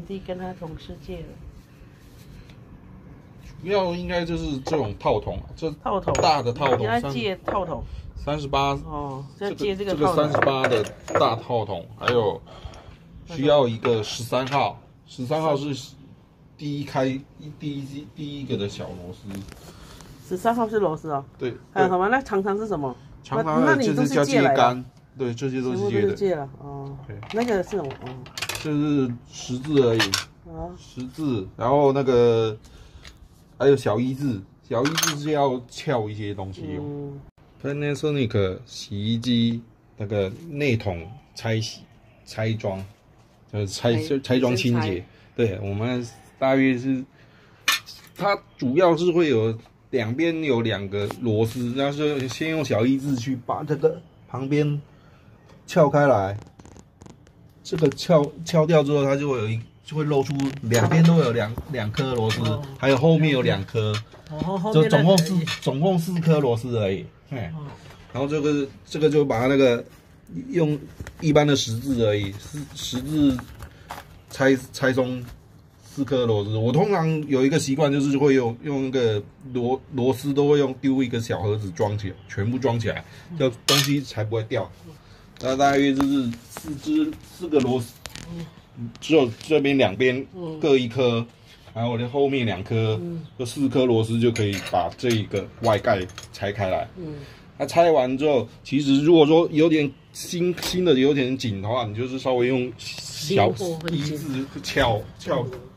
弟跟他同世界了。主要应该就是这种套筒，这套筒大的套筒，给他借套筒。38哦，要借这个这个套筒。38的大套筒，还有需要一个13号，13号是第一个的小螺丝。13号是螺丝哦。对。还有什么？那长长是什么？长长的就是叫接杆，对，这些都是接的。借了哦。对。那个是什么？哦。就是十字而已。啊。十字，然后那个还有小一字，小一字是要撬一些东西用。Panasonic 洗衣机那个内桶拆装，就是拆装清洁。对，我们大约是，它主要是会有两边有2个螺丝，然后是先用小一字去把这个旁边撬开来，这个撬掉之后，它就会露出两边都有两颗螺丝，还有后面有2颗，就总共4颗螺丝而已。然后这个就把它那个用一般的十字而已，十字拆松4颗螺丝。我通常有一个习惯，就是会用那个螺丝都会丢一个小盒子装起来，全部装起来，这东西才不会掉。那大约就是4个螺丝，只有这边两边各1颗，然后后面2颗，这4颗螺丝就可以把这一个外盖拆开来。它拆完之后，其实如果说有点新的有点紧的话，你就是稍微用小一字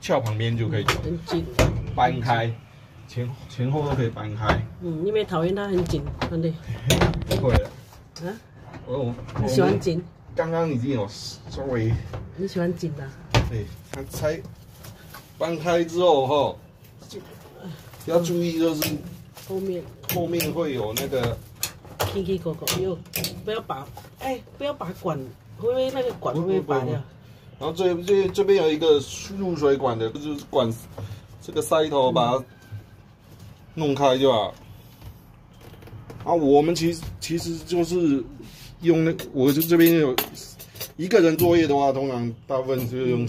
撬旁边就可以很紧搬开，前后都可以搬开。因为讨厌它很紧，对不对？不会的。啊？我喜欢紧。刚刚已经有稍微。你喜欢紧的？对，它搬开之后就要注意，就是后面会有那个。起起口口，不要把管，会不会那个管会不会拔掉？然后这边有一个入水管的，就是管这个塞头把它弄开就好。啊，我们其实就是用我这边有一个人作业的话，通常大部分就是用，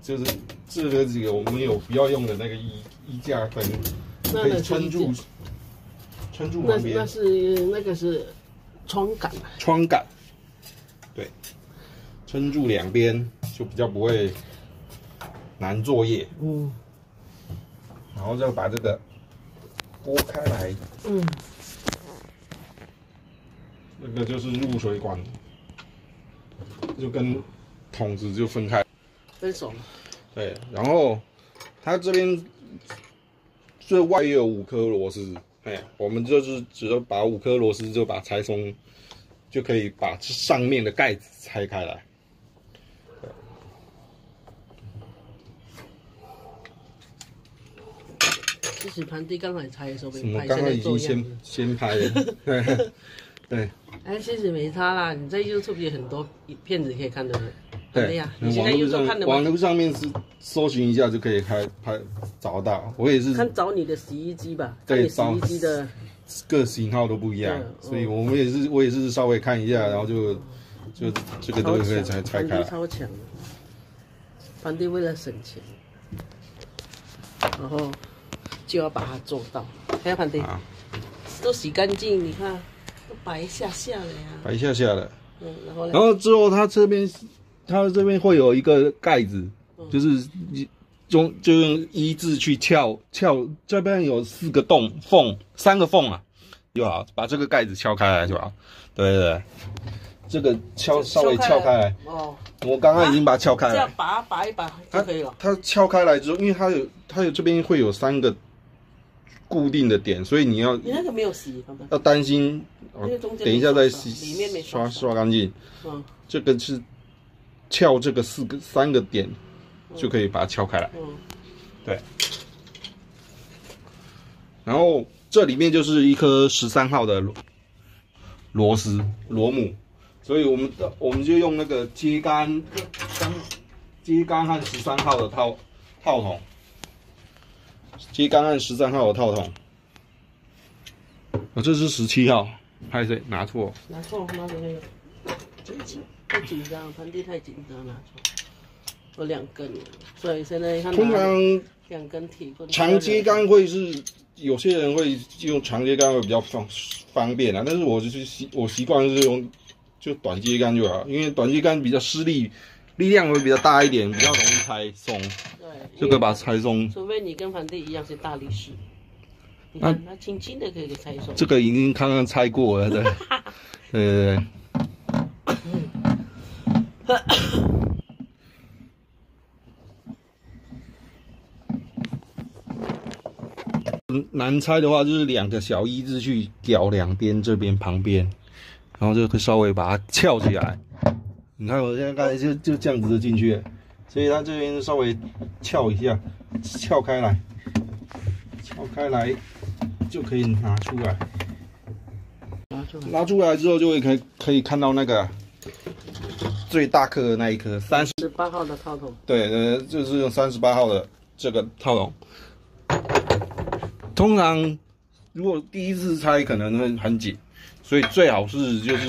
就是这几个我们有比较用的那个衣架灯，可以撑住旁边。那个是窗杆。窗杆，对，撑住两边就比较不会难作业。然后再把这个拨开来。那个就是入水管，就跟筒子就分开。分手了。对，然后它这边最外也有5颗螺丝。我们就是只要把5颗螺丝就把它拆松，就可以把上面的盖子拆开来。其实盘弟刚才拆的时候没拍，刚刚已经先拍了。对。哎，其实没差啦，你在 YouTube 有很多片子可以看的。对呀，你现在 YouTube 看的吗？网络上面是搜寻一下就可以找到。我也是找你的洗衣机吧，对，洗衣机的各型号都不一样，所以我也是稍微看一下，然后就这个都可以拆开。超强，盘弟为了省钱，然后就要把它做到。还有盘弟，都洗干净，你看都白下了呀。白下的。然后之后它这边会有一个盖子，就是就用一字去撬，这边有3个3个缝啊，就好，把这个盖子撬开来就好。对，这个稍微撬开来。我刚刚已经把它撬开来，这样拔一拔就可以了。它撬开来之后，因为它有这边会有3个固定的点，所以你那个没有洗，要担心。等一下再洗，里面没刷干净。这个是撬这个3个点，就可以把它撬开来。对。然后这里面就是一颗13号的螺母，所以我们就用那个接杆和13号的套筒，接杆和13号的套筒。这是17号。拍谁？拿错的那个，太紧张，盘弟太紧张，拿错。我2根，所以现在看通常2根铁棍。长接杆会是有些人会用长接杆会比较方便啊，但是我就是我习惯是用就短接杆就好，因为短接杆比较施力，力量会比较大一点，比较容易拆松。对，就可以把它拆松。除非你跟梵蒂一样是大力士，你看它轻轻的可以给拆松。这个已经刚刚拆过了，对，对。难拆的话，就是2个小1字去咬两边，这边旁边，然后就可以稍微把它翘起来。你看我现在刚才就这样子就进去了，所以它这边稍微翘一下，翘开来就可以拿出来。拿出来之后就会可以看到那个最大颗的那一颗38号的套筒。对，就是用38号的这个套筒。通常如果第一次拆可能会很紧，所以最好是就是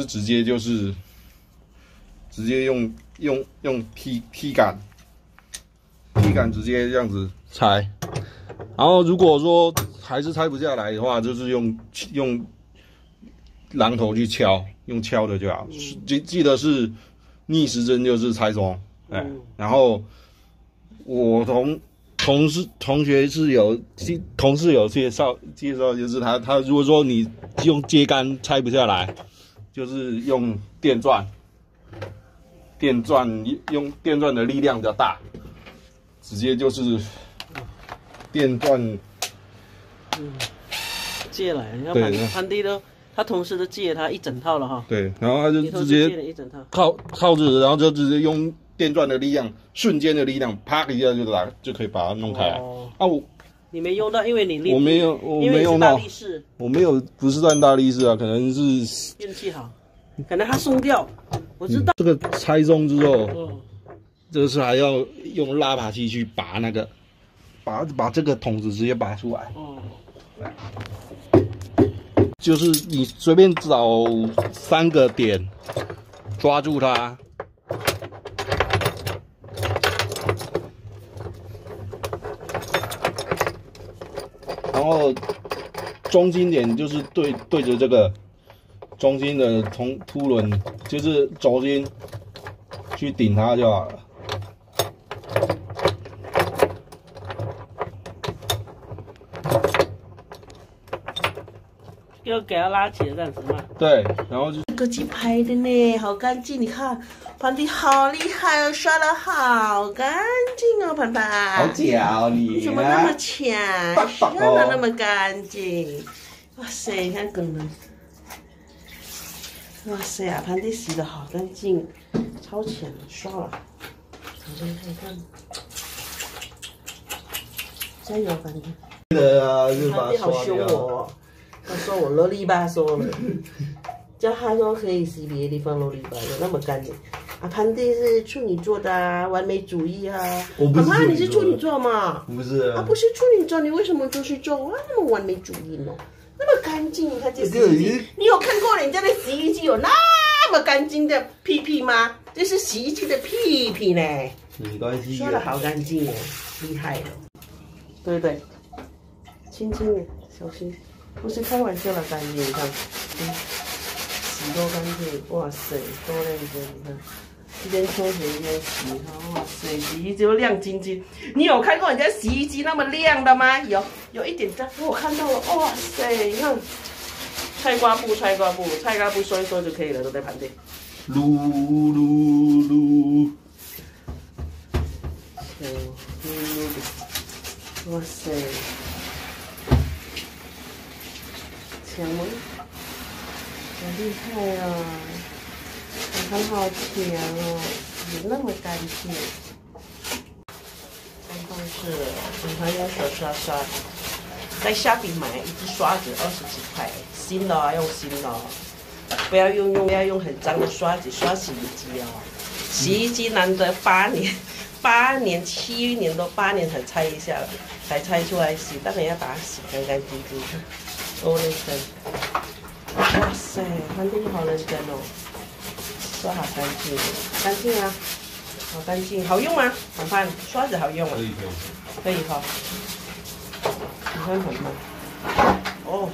直接用踢杆直接这样子拆。然后如果说还是拆不下来的话，就是用榔头去敲，用敲的就好。记得是逆时针就是拆松，然后我同学是同事有介绍，就是他如果说你用接杆拆不下来，就是用电钻，用电钻的力量比较大，直接就是电钻，借来，要梵蒂都他同事都借他一整套了哈。对，然后他就直接靠着，然后就直接用电钻的力量，瞬间的力量，啪一下就可以把它弄开来。你没用到，因为你我没用到，我没有不是算大力士啊，可能是运气好，可能它松掉，我知道。这个拆松之后，这个是还要用拉拔器去拔那个，把这个筒子直接拔出来。就是你随便找3个点，抓住它。然后中心点就是对着这个中心的凸轮，就是轴心去顶它就好了。要给它拉起来这样子嘛？对，然后就这个鸡拍的呢，好干净，你看梵蒂好厉害哦，刷的好干净哦，盘盘。好巧你怎么那么强？刷的那么干净，哇塞，你看梗了，哇塞啊，盘蒂洗的好干净，超强，刷了，看，加油，梵蒂。梵蒂好凶哦。他说我啰里吧嗦了，叫他说可以洗别的地方啰里吧嗦，那么干净。潘蒂是处女座的啊，完美主义啊。妈妈，你是处女座吗？不是啊。不是处女座，你为什么就是座啊？那么完美主义呢？那么干净，你看这洗衣机，你有看过人家的洗衣机有那么干净的屁屁吗？这是洗衣机的屁屁呢。没关系。刷的好干净哦，厉害了。对，轻轻的，小心。不是开玩笑的干净，你看，洗多干净，哇塞，多认真，你看，一边冲水一边洗，哇塞，洗衣机又亮晶晶。你有看过人家洗衣机那么亮的吗？有一点脏，我看到了，哇塞，你看，菜瓜布收一收就可以了，都在盘底。噜，哇塞。强吗？好厉害啊！很好强哦，也那么干净。办公室，平常用手刷，在虾皮买一支刷子20几块，新的啊，用新的哦，不要用很脏的刷子刷洗衣机哦。洗衣机难得8年7年都8年才拆一下了，才拆出来洗，当然要把它洗干干净净的。多认真，哇塞，梵蒂好认真哦，刷好干净，干净啊，好干净，好用吗？凡凡，刷子好用啊？可以。可以哈。你看凡凡，哦，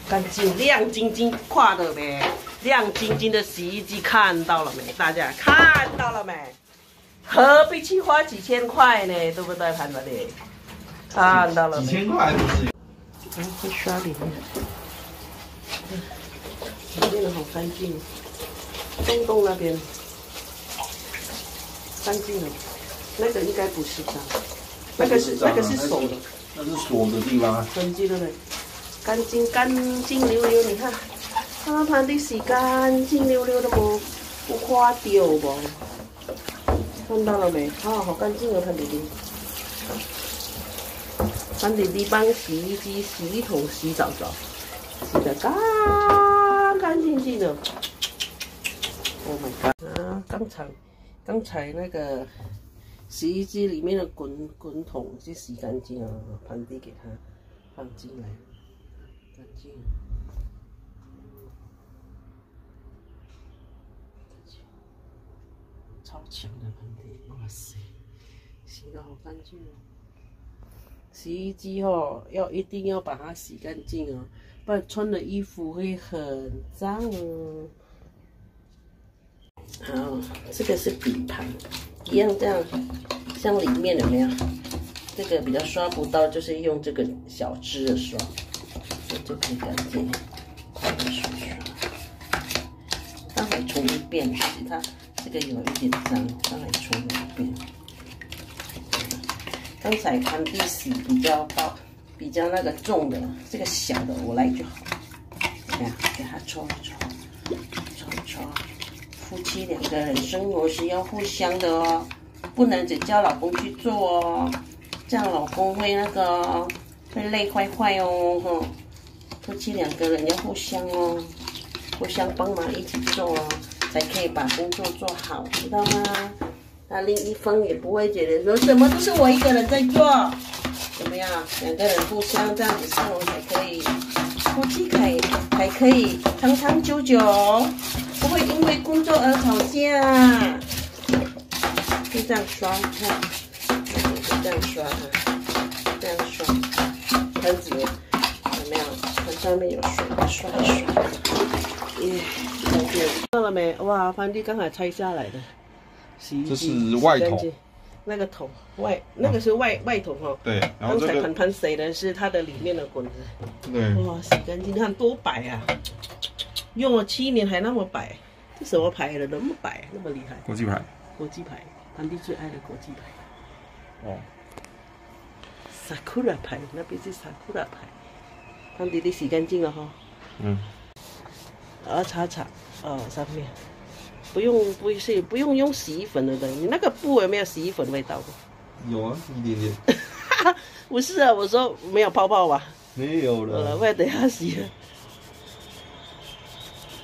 干净亮晶晶，跨的没？亮晶晶的洗衣机看到了没？大家看到了没？何必去花几千块呢？对不对，盘子里？看到了没？几千块不是？然后会刷里面，里面的好干净，洞那边干净了，那个应该不是脏，那个是手的，那是锁的地方啊。干净了嘞，干净溜溜，你看，它盘的洗干净溜溜的不花丢不？看到了没？啊，好干净哦，盘弟弟。盘弟弟帮洗衣机、洗衣桶洗澡，洗得干净净的。Oh my god！ 啊，刚才那个洗衣机里面的滚筒是洗干净啊，盘弟给它放进来，干净。超强的盘弟，哇塞，洗得好干净哦！洗衣机哦，一定要把它洗干净哦，不然穿的衣服会很脏哦。好，这个是底盘，一样这样，像里面有没有？这个比较刷不到，就是用这个小支的刷，就可以干净，快点刷。刚才冲一遍，其实它这个有一点脏，刚才冲了一遍。刚才盘地洗比较那个重的，这个小的我来就好。这样给它搓一搓。夫妻两个人生活是要互相的哦，不能只叫老公去做哦，这样老公会那个会累坏哦哈。夫妻两个人要互相哦，互相帮忙一起做哦，才可以把工作做好，知道吗？那另一方也不会觉得说什么都是我一个人在做，怎么样？两个人互相这样子生活才可以，夫妻才可以长长久久，不会因为工作而吵架。就这样刷，看，就这样刷哈，这样刷，盆子有没有？盆上面有水，刷一刷。耶，看到了没？哇，盘弟刚才拆下来的。这是外筒，那个桶那个是外筒哈。对，然后这个刚才盘洗的是它的里面的滚子。对。哇，洗干净，看多白啊！用了7年还那么白，这什么牌的？那么白，那么厉害？国际牌。国际牌，盘弟最爱的国际牌。哦。Sakura 牌，那边是 Sakura 牌。盘弟洗干净了哈。嗯。擦上面。不用用洗衣粉的，你那个布有没有洗衣粉味道？有啊，一点点。不是啊，我说没有泡泡吧？没有了。我也等下洗了。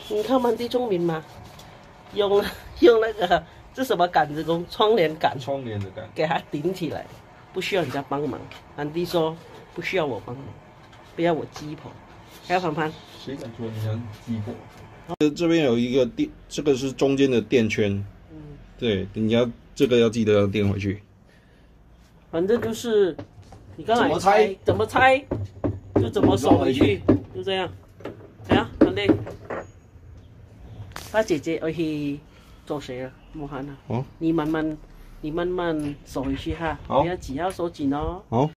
你看盘弟聪明吗？用那个这什么杆子工？窗帘杆。窗帘的杆。给它顶起来，不需要人家帮忙。盘弟说不需要我帮忙，不要我鸡婆。还有盘。谁敢说人家鸡婆？这边有一个电，这个是中间的电圈，对，你要这个要记得要电回去。反正就是你刚才怎么拆就怎么收回去，就这样。来啊，盘弟，他姐姐要去做谁了？莫喊了。哦。你慢慢收回去哈，不要急，要收紧哦。好。